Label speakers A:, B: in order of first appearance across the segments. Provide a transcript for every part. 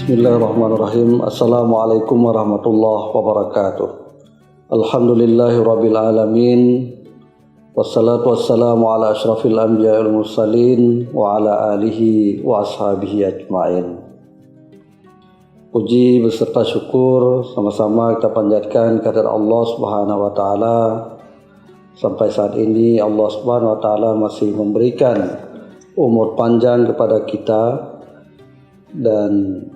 A: Bismillahirrahmanirrahim. Assalamualaikum warahmatullahi wabarakatuh. Alhamdulillahirabbil alamin. Wassalatu wassalamu ala asyrafil anbiya'i wal mursalin wa ala alihi wa ashabihi ajmain. Puji beserta syukur sama-sama kita panjatkan kehadirat Allah Subhanahu wa taala. Sampai saat ini Allah Subhanahu wa taala masih memberikan umur panjang kepada kita, dan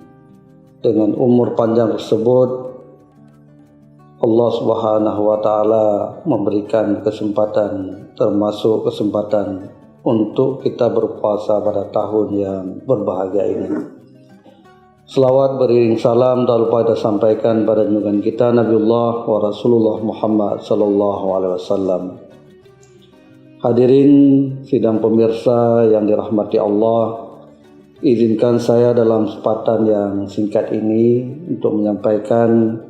A: dengan umur panjang tersebut Allah Subhanahu wa taala memberikan kesempatan, termasuk kesempatan untuk kita berpuasa pada tahun yang berbahagia ini. Selawat beriring salam tak lupa kita sampaikan pada junjungan kita Nabiullah wa Rasulullah Muhammad sallallahu alaihi wasallam. Hadirin sidang pemirsa yang dirahmati Allah, izinkan saya dalam kesempatan yang singkat ini untuk menyampaikan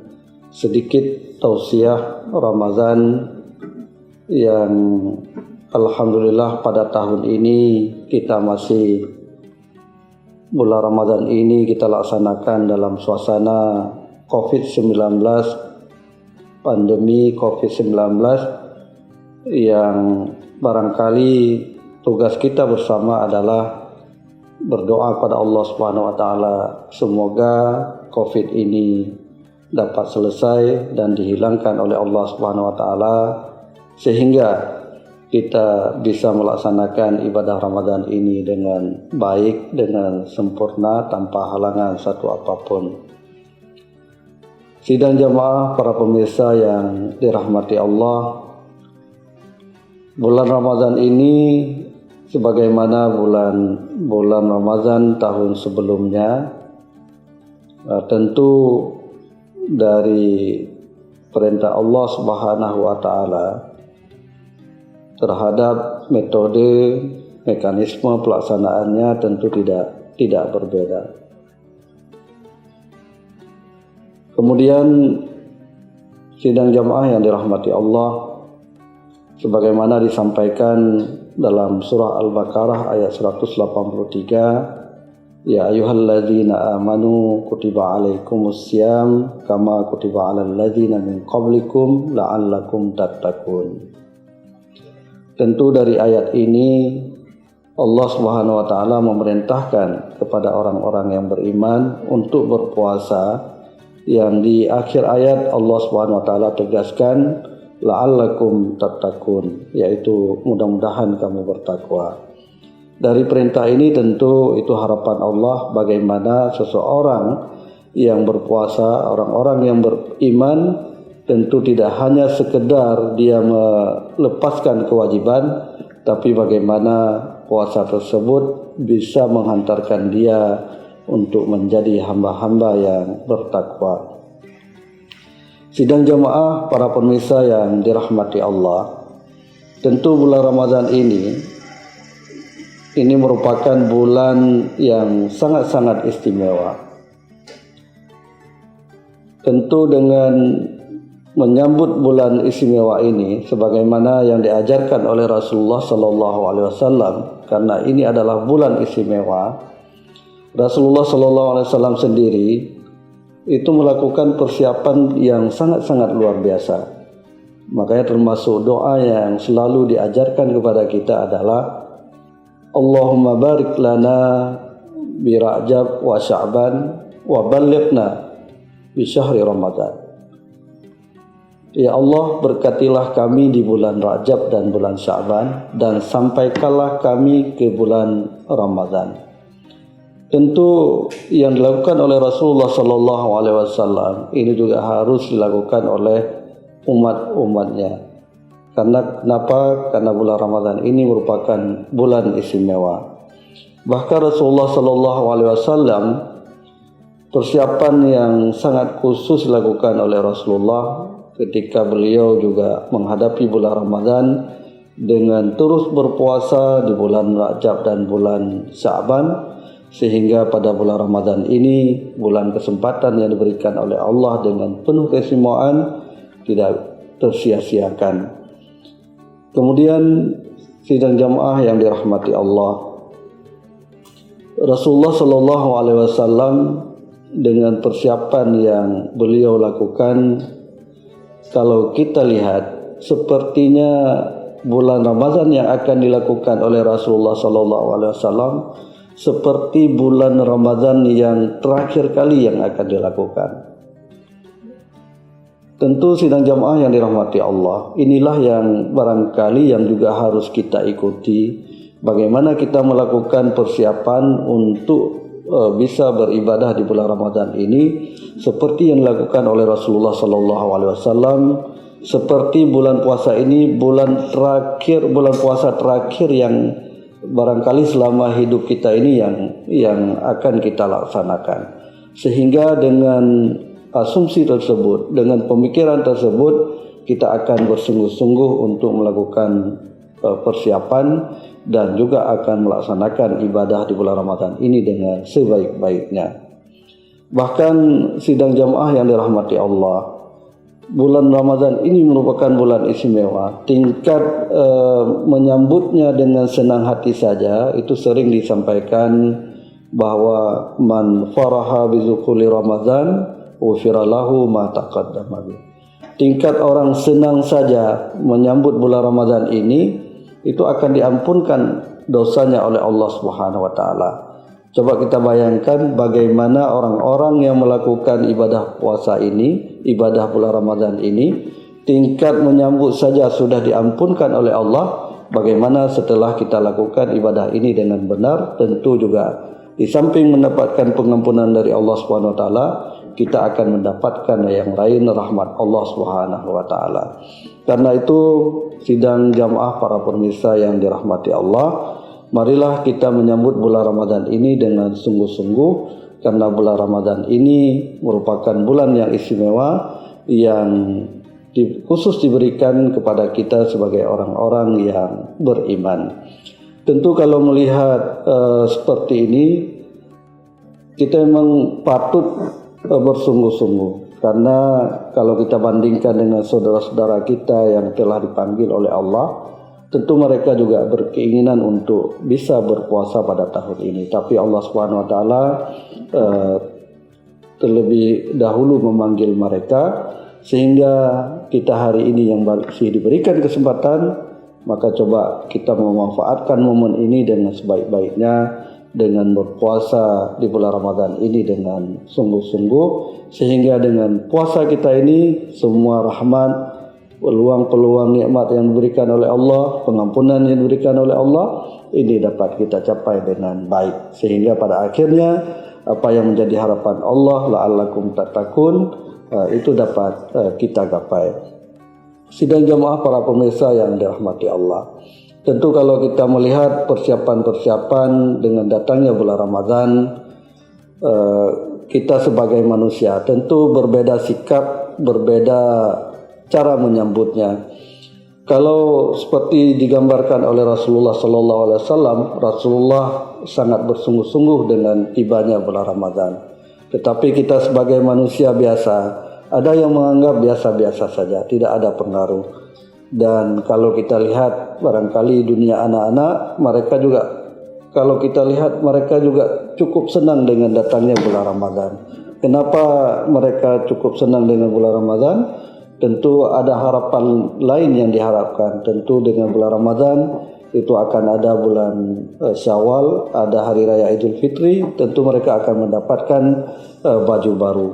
A: sedikit tausiah Ramadan yang alhamdulillah pada tahun ini kita masih bulan Ramadan ini kita laksanakan dalam suasana COVID-19, pandemi COVID-19 yang barangkali tugas kita bersama adalah berdoa pada Allah Subhanahu wa taala semoga Covid ini dapat selesai dan dihilangkan oleh Allah Subhanahu wa taala sehingga kita bisa melaksanakan ibadah Ramadan ini dengan baik, dengan sempurna tanpa halangan satu apapun. Sidang jamaah para pemirsa yang dirahmati Allah, bulan Ramadan ini sebagaimana bulan Ramadan tahun sebelumnya, tentu dari perintah Allah Subhanahu wa taala terhadap metode mekanisme pelaksanaannya tentu tidak berbeda. Kemudian sidang jamaah yang dirahmati Allah, sebagaimana disampaikan dalam surah Al-Baqarah ayat 183, ya ayyuhalladzina amanu kutiba alaikumussyam kama kutiba alal ladzina min qablikum la'allakum tattaqun. Tentu dari ayat ini Allah Subhanahu wa taala memerintahkan kepada orang-orang yang beriman untuk berpuasa, yang di akhir ayat Allah Subhanahu wa taala tegaskan la'allakum tattaqun, yaitu mudah-mudahan kamu bertakwa. Dari perintah ini tentu itu harapan Allah bagaimana seseorang yang berpuasa, orang-orang yang beriman tentu tidak hanya sekedar dia melepaskan kewajiban, tapi bagaimana puasa tersebut bisa menghantarkan dia untuk menjadi hamba-hamba yang bertakwa. Sidang jamaah para pemirsa yang dirahmati Allah, tentu bulan Ramadan ini merupakan bulan yang sangat-sangat istimewa. Tentu dengan menyambut bulan istimewa ini sebagaimana yang diajarkan oleh Rasulullah sallallahu alaihi wasallam, karena ini adalah bulan istimewa, Rasulullah sallallahu alaihi wasallam sendiri itu melakukan persiapan yang sangat-sangat luar biasa. Makanya termasuk doa yang selalu diajarkan kepada kita adalah Allahumma barik lana bi Rajab wa Sya'ban wa ballighna bi syahri Ramadan. Ya Allah, berkatilah kami di bulan Rajab dan bulan Sya'ban, dan sampaikanlah kami ke bulan Ramadan. Tentu yang dilakukan oleh Rasulullah sallallahu alaihi wasallam ini juga harus dilakukan oleh umat-umatnya. Kenapa? Karena bulan Ramadan ini merupakan bulan istimewa. Bahkan Rasulullah sallallahu alaihi wasallam persiapan yang sangat khusus dilakukan oleh Rasulullah ketika beliau juga menghadapi bulan Ramadan dengan terus berpuasa di bulan Rajab dan bulan Sya'ban, sehingga pada bulan Ramadan ini, bulan kesempatan yang diberikan oleh Allah dengan penuh keistimewaan, tidak tersia-siakan. Kemudian sidang jamaah yang dirahmati Allah, Rasulullah sallallahu alaihi wasallam dengan persiapan yang beliau lakukan, kalau kita lihat sepertinya bulan Ramadan yang akan dilakukan oleh Rasulullah SAW seperti bulan Ramadan yang terakhir kali yang akan dilakukan. Tentu sidang jamaah yang dirahmati Allah, inilah yang barangkali yang juga harus kita ikuti, bagaimana kita melakukan persiapan untuk bisa beribadah di bulan Ramadan ini seperti yang dilakukan oleh Rasulullah SAW. Seperti bulan puasa ini bulan puasa terakhir yang barangkali selama hidup kita ini yang akan kita laksanakan. Sehingga dengan asumsi tersebut, dengan pemikiran tersebut, kita akan bersungguh-sungguh untuk melakukan persiapan dan juga akan melaksanakan ibadah di bulan Ramadan ini dengan sebaik-baiknya. Bahkan sidang jamaah yang dirahmati Allah, bulan Ramadan ini merupakan bulan istimewa. Tingkat menyambutnya dengan senang hati saja itu sering disampaikan bahwa man faraha bizukuli Ramadan ufira lahu ma taqaddama. Tingkat orang senang saja menyambut bulan Ramadan ini itu akan diampunkan dosanya oleh Allah Subhanahu wa taala. Coba kita bayangkan bagaimana orang-orang yang melakukan ibadah puasa ini, ibadah bulan Ramadan ini, tingkat menyambut saja sudah diampunkan oleh Allah. Bagaimana setelah kita lakukan ibadah ini dengan benar, tentu juga di samping mendapatkan pengampunan dari Allah Subhanahu wa taala, kita akan mendapatkan yang lain, rahmat Allah Subhanahu wa taala. Karena itu sidang jamaah para pemirsa yang dirahmati Allah, marilah kita menyambut bulan Ramadan ini dengan sungguh-sungguh, karena bulan Ramadan ini merupakan bulan yang istimewa yang khusus diberikan kepada kita sebagai orang-orang yang beriman. Tentu kalau melihat seperti ini, kita memang patut bersungguh-sungguh, karena kalau kita bandingkan dengan saudara-saudara kita yang telah dipanggil oleh Allah, tentu mereka juga berkeinginan untuk bisa berpuasa pada tahun ini. Tapi Allah Subhanahu wa taala terlebih dahulu memanggil mereka, sehingga kita hari ini yang masih diberikan kesempatan, maka coba kita memanfaatkan momen ini dengan sebaik-baiknya, dengan berpuasa di bulan Ramadan ini dengan sungguh-sungguh, sehingga dengan puasa kita ini semua rahmat, peluang-peluang nikmat yang diberikan oleh Allah, pengampunan yang diberikan oleh Allah, ini dapat kita capai dengan baik, sehingga pada akhirnya apa yang menjadi harapan Allah, la'allakum tattaqun, itu dapat kita gapai. Sidang jamaah para pemirsa yang dirahmati Allah, tentu kalau kita melihat persiapan-persiapan dengan datangnya bulan Ramadan, kita sebagai manusia tentu berbeda sikap, berbeda cara menyambutnya. Kalau seperti digambarkan oleh Rasulullah SAW, Rasulullah sangat bersungguh-sungguh dengan tibanya bulan Ramadan. Tetapi kita sebagai manusia biasa, ada yang menganggap biasa-biasa saja, tidak ada pengaruh. Dan kalau kita lihat barangkali dunia anak-anak, mereka juga, kalau kita lihat mereka juga cukup senang dengan datangnya bulan Ramadan. Kenapa mereka cukup senang dengan bulan Ramadan? Tentu ada harapan lain yang diharapkan. Tentu dengan bulan Ramadan itu akan ada bulan Syawal, ada hari raya Idul Fitri, tentu mereka akan mendapatkan baju baru.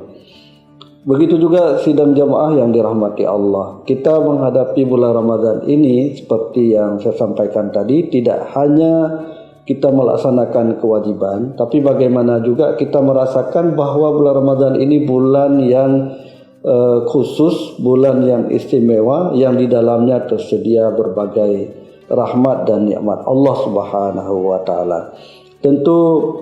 A: Begitu juga sidang jamaah yang dirahmati Allah. Kita menghadapi bulan Ramadan ini seperti yang saya sampaikan tadi, tidak hanya kita melaksanakan kewajiban, tapi bagaimana juga kita merasakan bahwa bulan Ramadan ini bulan yang khusus, bulan yang istimewa, yang di dalamnya tersedia berbagai rahmat dan nikmat Allah Subhanahu wa taala. Tentu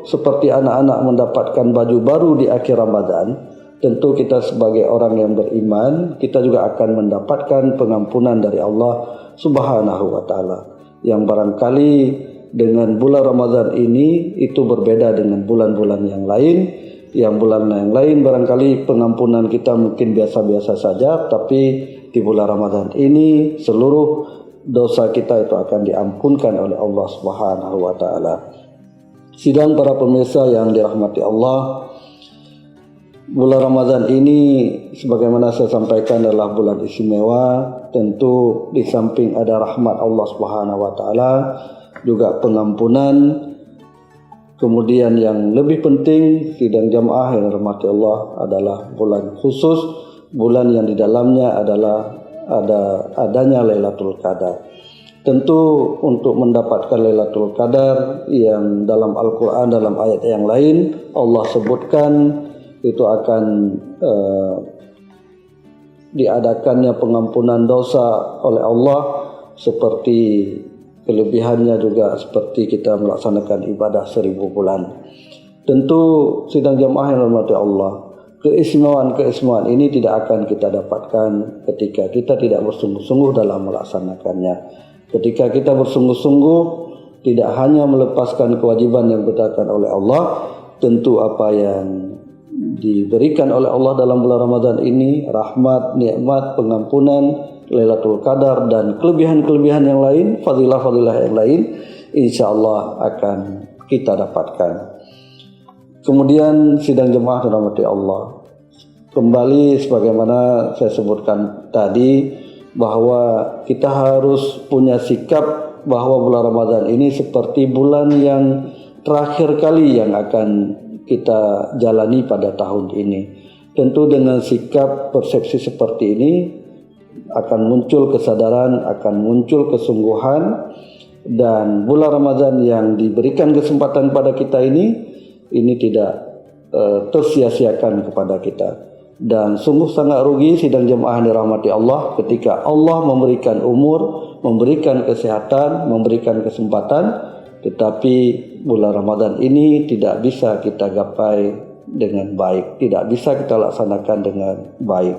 A: seperti anak-anak mendapatkan baju baru di akhir Ramadan, tentu kita sebagai orang yang beriman, kita juga akan mendapatkan pengampunan dari Allah Subhanahu wa taala. Yang barangkali dengan bulan Ramadan ini itu berbeda dengan bulan-bulan yang lain. Yang bulan yang lain barangkali pengampunan kita mungkin biasa-biasa saja, tapi di bulan Ramadan ini seluruh dosa kita itu akan diampunkan oleh Allah Subhanahu wa taala. Sidang para pemirsa yang dirahmati Allah, Bulan Ramadan ini sebagaimana saya sampaikan adalah bulan istimewa. Tentu di samping ada rahmat Allah Subhanahu wa taala, juga pengampunan. Kemudian yang lebih penting, sidang jamaah yang dirahmati Allah, adalah bulan khusus, bulan yang di dalamnya adalah adanya Lailatul Qadar. Tentu untuk mendapatkan Lailatul Qadar yang dalam Al-Quran, dalam ayat yang lain Allah sebutkan itu akan diadakannya pengampunan dosa oleh Allah, seperti kelebihannya juga seperti kita melaksanakan ibadah 1000 bulan. Tentu sidang jamaah yang dirahmati Allah, keistimewaan ini tidak akan kita dapatkan ketika kita tidak bersungguh-sungguh dalam melaksanakannya. Ketika kita bersungguh-sungguh, tidak hanya melepaskan kewajiban yang ditetapkan oleh Allah, tentu apa yang diberikan oleh Allah dalam bulan Ramadan ini, rahmat, nikmat, pengampunan, Lailatul Qadar, dan kelebihan-kelebihan yang lain, fadilah-fadilah yang lain, insyaallah akan kita dapatkan. Kemudian sidang jemaah dirahmati Allah, kembali sebagaimana saya sebutkan tadi, bahwa kita harus punya sikap bahwa bulan Ramadan ini seperti bulan yang terakhir kali yang akan kita jalani pada tahun ini. Tentu dengan sikap persepsi seperti ini akan muncul kesadaran, akan muncul kesungguhan, dan bulan Ramadan yang diberikan kesempatan pada kita ini tidak tersia-siakan kepada kita. Dan sungguh sangat rugi sidang jemaah yang dirahmati Allah ketika Allah memberikan umur, memberikan kesehatan, memberikan kesempatan, tetapi bulan Ramadan ini tidak bisa kita gapai dengan baik, tidak bisa kita laksanakan dengan baik.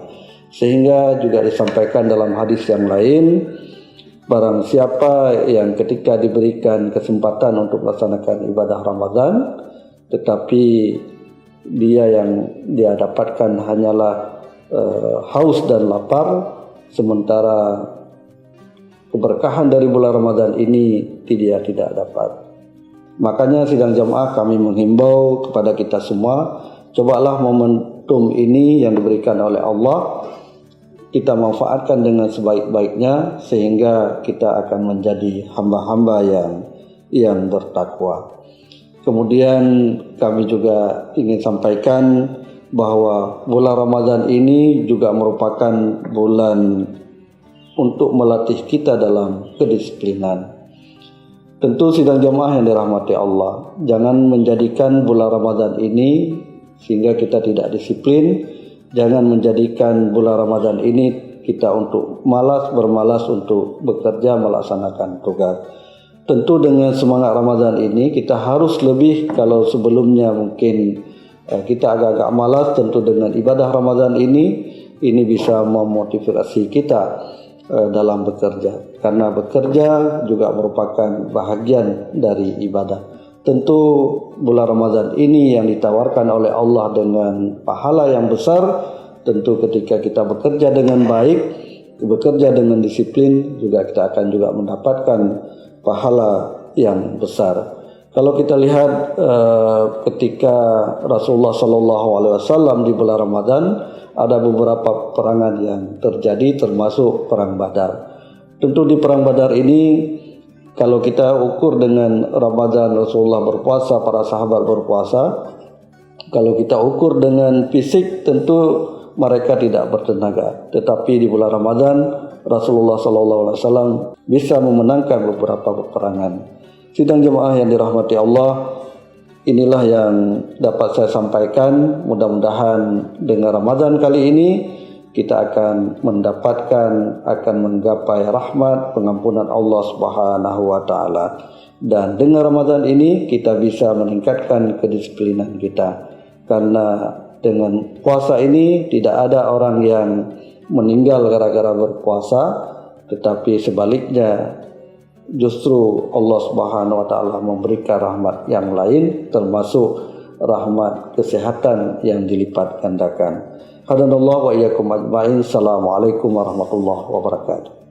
A: Sehingga juga disampaikan dalam hadis yang lain, barang siapa yang ketika diberikan kesempatan untuk melaksanakan ibadah Ramadan, tetapi dia dapatkan hanyalah haus dan lapar, sementara keberkahan dari bulan Ramadan ini dia tidak dapat. Makanya sidang jamaah kami menghimbau kepada kita semua, cobalah momentum ini yang diberikan oleh Allah kita manfaatkan dengan sebaik-baiknya, sehingga kita akan menjadi hamba-hamba yang bertakwa. Kemudian kami juga ingin sampaikan bahwa bulan Ramadan ini juga merupakan bulan untuk melatih kita dalam kedisiplinan. Tentu sidang jamaah yang dirahmati Allah, jangan menjadikan bulan Ramadan ini sehingga kita tidak disiplin. Jangan menjadikan bulan Ramadan ini kita untuk bermalas untuk bekerja melaksanakan tugas. Tentu dengan semangat Ramadan ini kita harus lebih, kalau sebelumnya mungkin kita agak-agak malas, tentu dengan ibadah Ramadan ini bisa memotivasi kita dalam bekerja, karena bekerja juga merupakan bahagian dari ibadah. Tentu bulan Ramadan ini yang ditawarkan oleh Allah dengan pahala yang besar. Tentu ketika kita bekerja dengan baik, bekerja dengan disiplin, juga kita akan juga mendapatkan pahala yang besar. Kalau kita lihat ketika Rasulullah SAW di bulan Ramadan, ada beberapa perangan yang terjadi, termasuk perang Badar. Tentu di perang Badar ini, kalau kita ukur dengan Ramadan Rasulullah berpuasa, para sahabat berpuasa, kalau kita ukur dengan fisik tentu mereka tidak bertenaga. Tetapi di bulan Ramadan Rasulullah SAW bisa memenangkan beberapa peperangan. Sidang jemaah yang dirahmati Allah, inilah yang dapat saya sampaikan. Mudah-mudahan dengan Ramadan kali ini kita akan menggapai rahmat, pengampunan Allah Subhanahu wa taala. Dan dengan Ramadan ini kita bisa meningkatkan kedisiplinan kita. Karena dengan puasa ini tidak ada orang yang meninggal gara-gara berpuasa, tetapi sebaliknya justru Allah Subhanahu wa taala memberikan rahmat yang lain, termasuk rahmat kesehatan yang dilipat gandakan. Hadanallahu wa iyyakum ajma'in. Assalamualaikum warahmatullahi wabarakatuh.